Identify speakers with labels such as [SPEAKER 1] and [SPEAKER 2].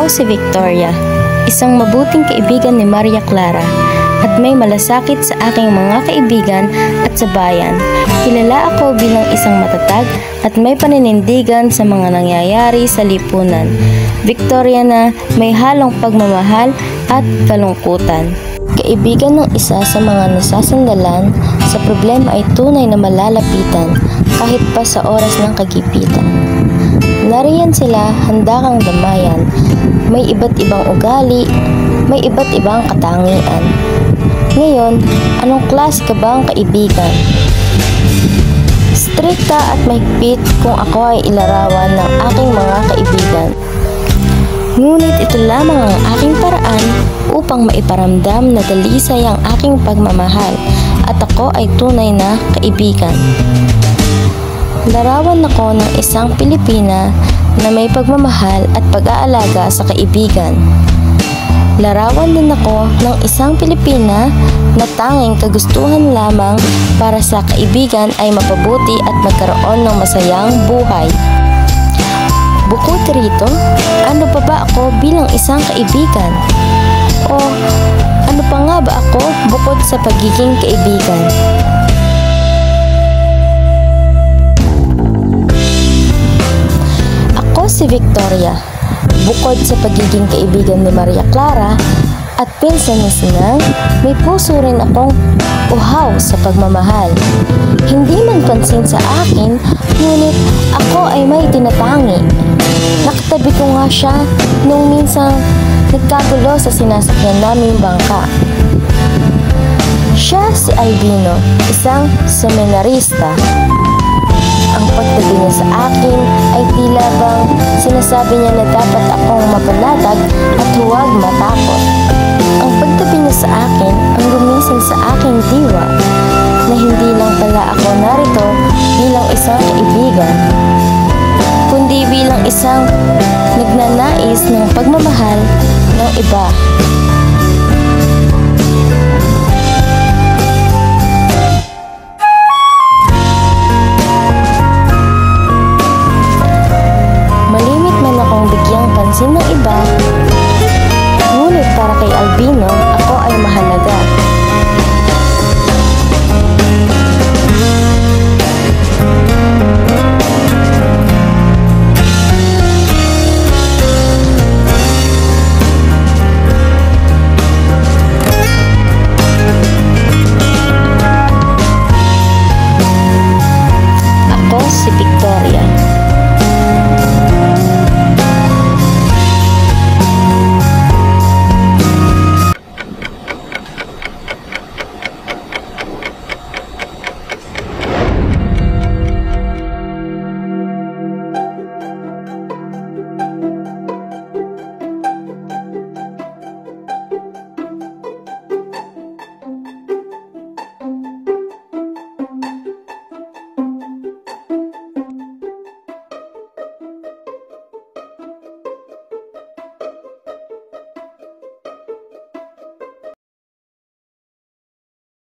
[SPEAKER 1] Ako si Victoria, isang mabuting kaibigan ni Maria Clara at may malasakit sa aking mga kaibigan at sa bayan. Kilala ako bilang isang matatag at may paninindigan sa mga nangyayari sa lipunan. Victoria na may halong pagmamahal at kalungkutan. Kaibigan ng isa sa mga nasasandalan sa problema ay tunay na malalapitan kahit pa sa oras ng kagipitan. Nariyan sila, handa kang damayan. May iba't ibang ugali, may iba't ibang katangian. Ngayon, anong klase ka bang kaibigan? Strikta at mahigpit kung ako ay ilarawan ng aking mga kaibigan. Ngunit ito lamang ang aking paraan upang maiparamdam na dalisay ang aking pagmamahal at ako ay tunay na kaibigan. Larawan ako ng isang Pilipina na may pagmamahal at pag-aalaga sa kaibigan. Larawan din ako ng isang Pilipina na tanging kagustuhan lamang para sa kaibigan ay mapabuti at magkaroon ng masayang buhay. Bukod rito, ano pa ba ako bilang isang kaibigan? O ano pa nga ba ako bukod sa pagiging kaibigan? Si Victoria, bukod sa pagiging kaibigan ni Maria Clara at pinsan ni Sinang, may puso rin akong uhaw sa pagmamahal. Hindi man pansin sa akin, ngunit ako ay may tinatangi. Nakatabi ko nga siya nung minsan nagkagulo sa sinasakyan naming bangka. Siya si Albino, isang seminarista. Ang pagtabi niya sa akin ay tila bang sinasabi niya na dapat akong mapanatag at huwag matakot. Ang pagtabi niya sa akin ang gumising sa aking diwa na hindi lang pala ako narito bilang isang kaibigan, kundi bilang isang nagnanais ng pagmamahal ng iba.